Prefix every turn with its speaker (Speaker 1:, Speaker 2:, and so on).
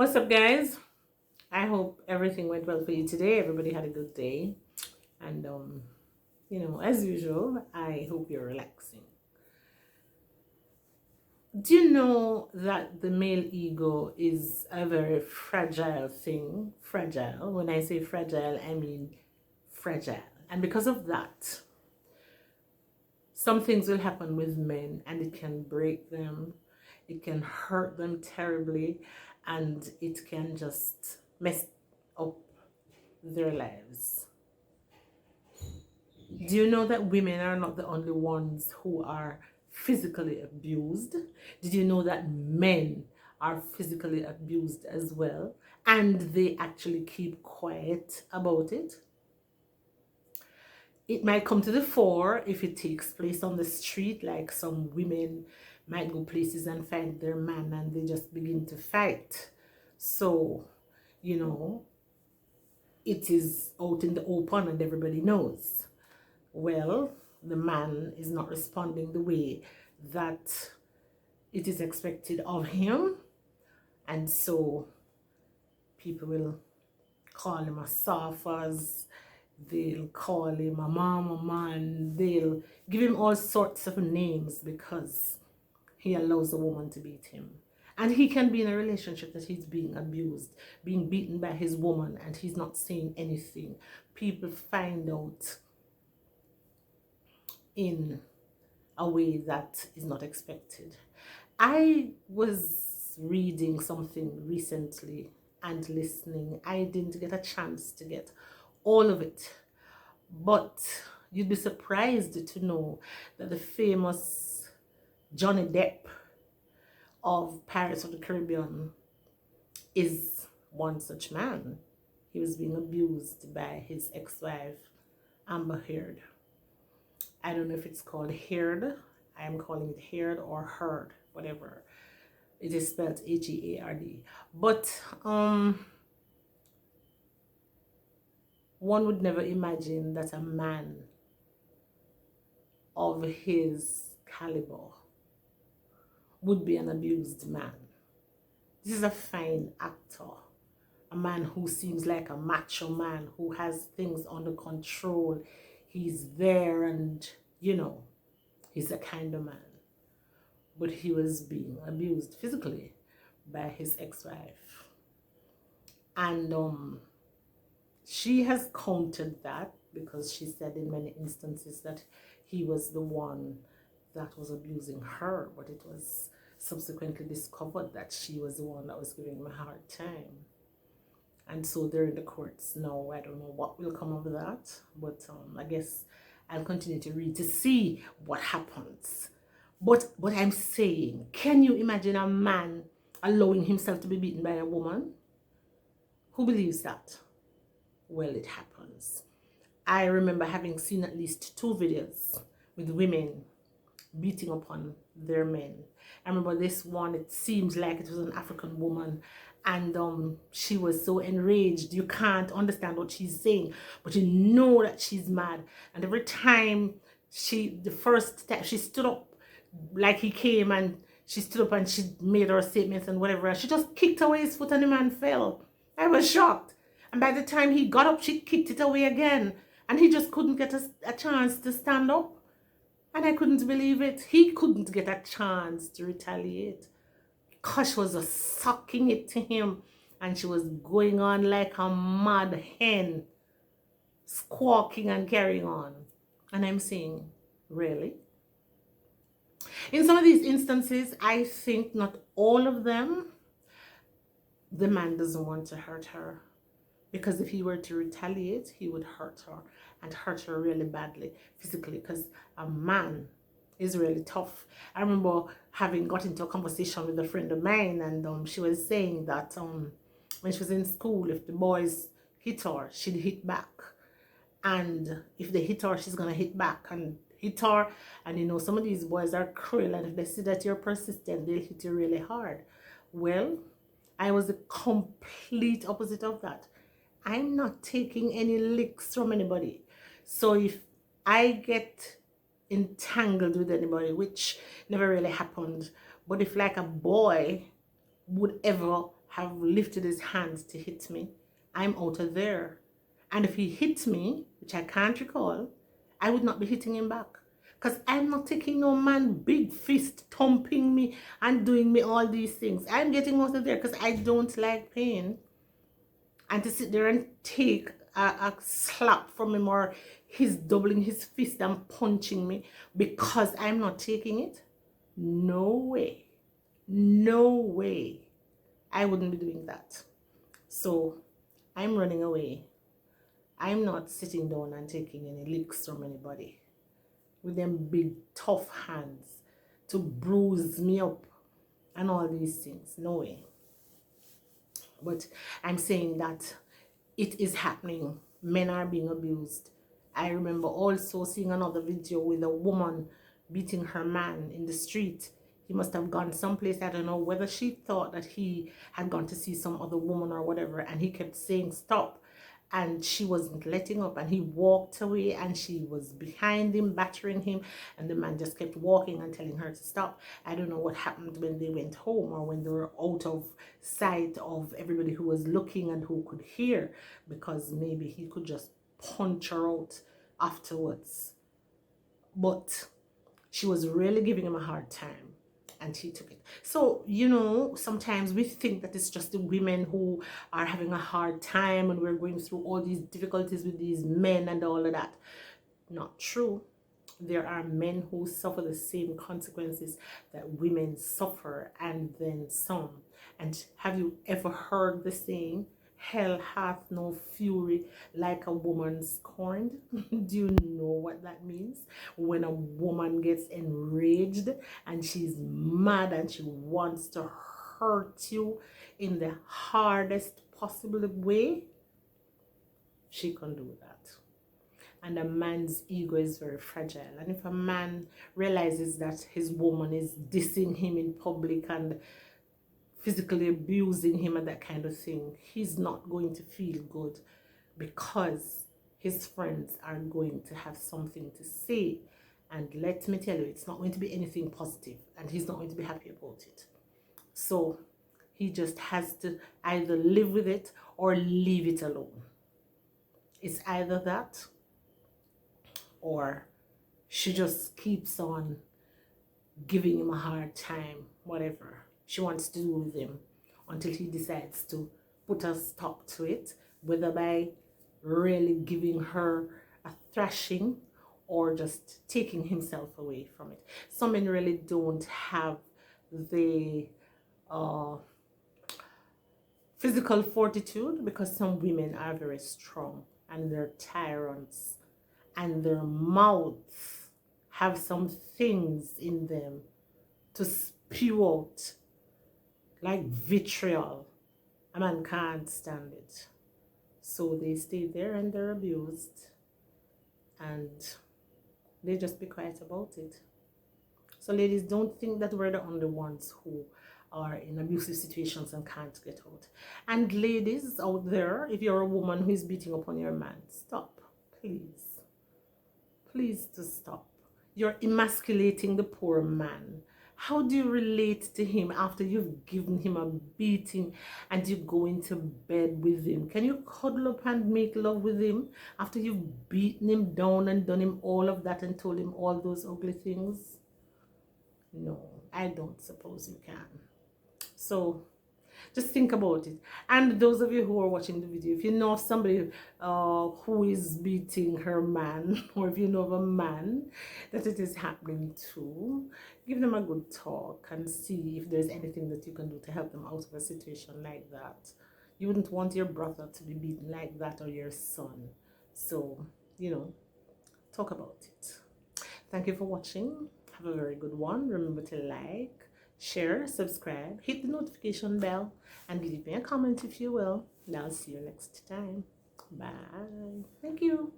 Speaker 1: What's up, guys? I hope everything went well for you today. Everybody had a good day. And, as usual, I hope you're relaxing. Do you know that the male ego is a very fragile thing? Fragile. When I say fragile, I mean fragile. And because of that, some things will happen with men and it can break them, it can hurt them terribly, and it can just mess up their lives. Do you know that women are not the only ones who are physically abused? Did you know that men are physically abused as well? And they actually keep quiet about it? It might come to the fore if it takes place on the street, like some women might go places and find their man and they just begin to fight. So, you know, it is out in the open and everybody knows. Well, the man is not responding the way that it is expected of him, and so people will call him a sophos, they'll call him a mama man, they'll give him all sorts of names because he allows a woman to beat him. And he can be in a relationship that he's being abused, being beaten by his woman, and he's not saying anything. People find out in a way that is not expected. I was reading something recently and listening. I didn't get a chance to get all of it, but you'd be surprised to know that the famous Johnny Depp of Pirates of the Caribbean is one such man. He was being abused by his ex-wife, Amber Heard. I don't know if it's called Heard. I am calling it Heard or Heard, whatever. It is spelled Heard. But one would never imagine that a man of his caliber would be an abused man. This is a fine actor, a man who seems like a macho man, who has things under control. He's there and, he's a kind of man. But he was being abused physically by his ex-wife. And she has countered that because she said in many instances that he was the one that was abusing her, but it was subsequently discovered that she was the one that was giving him a hard time. And so they're in the courts now. I don't know what will come of that, but I guess I'll continue to read to see what happens. But what I'm saying, can you imagine a man allowing himself to be beaten by a woman? Who believes that? Well, it happens. I remember having seen at least 2 videos with women beating upon their men. I remember this one, it seems like it was an African woman, and she was so enraged. You can't understand what she's saying, but you know that she's mad. And every time the first time she stood up, like he came and she stood up and she made her statements and whatever, she just kicked away his foot and the man fell. I was shocked. And by the time he got up, she kicked it away again. And he just couldn't get a chance to stand up. And I couldn't believe it. He couldn't get a chance to retaliate. Because she was just sucking it to him. And she was going on like a mad hen, squawking and carrying on. And I'm saying, really? In some of these instances, I think not all of them, the man doesn't want to hurt her. Because if he were to retaliate, he would hurt her and hurt her really badly physically, because a man is really tough. I remember having got into a conversation with a friend of mine, and she was saying that when she was in school, if the boys hit her, she'd hit back. And if they hit her, she's going to hit back and hit her. And some of these boys are cruel, and if they see that you're persistent, they'll hit you really hard. Well, I was the complete opposite of that. I'm not taking any licks from anybody. So if I get entangled with anybody, which never really happened, but if like a boy would ever have lifted his hands to hit me, I'm out of there. And if he hit me, which I can't recall, I would not be hitting him back. Because I'm not taking no man big fist thumping me and doing me all these things. I'm getting out of there because I don't like pain. And to sit there and take a slap from him, or he's doubling his fist and punching me because I'm not taking it, no way. No way. I wouldn't be doing that. So I'm running away. I'm not sitting down and taking any licks from anybody with them big tough hands to bruise me up and all these things. No way. But I'm saying that it is happening. Men are being abused. I remember also seeing another video with a woman beating her man in the street. He must have gone someplace, I don't know, whether she thought that he had gone to see some other woman or whatever, and he kept saying stop, and she wasn't letting up, and he walked away, and she was behind him battering him, and the man just kept walking and telling her to stop. I don't know what happened when they went home, or when they were out of sight of everybody who was looking and who could hear, because maybe he could just punch her out afterwards. But she was really giving him a hard time, and he took it. So, you know, sometimes we think that it's just the women who are having a hard time and we're going through all these difficulties with these men and all of that. Not true. There are men who suffer the same consequences that women suffer, and then some. And have you ever heard the saying, hell hath no fury like a woman scorned? Do you know what that means? When a woman gets enraged and she's mad and she wants to hurt you in the hardest possible way, she can do that. And a man's ego is very fragile. And if a man realizes that his woman is dissing him in public and physically abusing him and that kind of thing, he's not going to feel good, because his friends are going to have something to say. And let me tell you, it's not going to be anything positive, and he's not going to be happy about it. So he just has to either live with it or leave it alone. It's either that, or she just keeps on giving him a hard time, whatever she wants to do with him, until he decides to put a stop to it, whether by really giving her a thrashing or just taking himself away from it. Some men really don't have the physical fortitude, because some women are very strong and they're tyrants, and their mouths have some things in them to spew out like vitriol. A man can't stand it. So they stay there and they're abused, and they just be quiet about it. So ladies, don't think that we're the only ones who are in abusive situations and can't get out. And ladies out there, if you're a woman who is beating upon your man, stop, please. Please to stop. You're emasculating the poor man. How do you relate to him after you've given him a beating and you go into bed with him? Can you cuddle up and make love with him after you've beaten him down and done him all of that and told him all those ugly things? No, I don't suppose you can. So just think about it. And those of you who are watching the video, if you know of somebody who is beating her man, or if you know of a man that it is happening to, give them a good talk and see if there's anything that you can do to help them out of a situation like that. You wouldn't want your brother to be beaten like that, or your son. So, you know, talk about it. Thank you for watching. Have a very good one. Remember to like, share, subscribe, hit the notification bell, and leave me a comment if you will. And I'll see you next time. Bye. Thank you.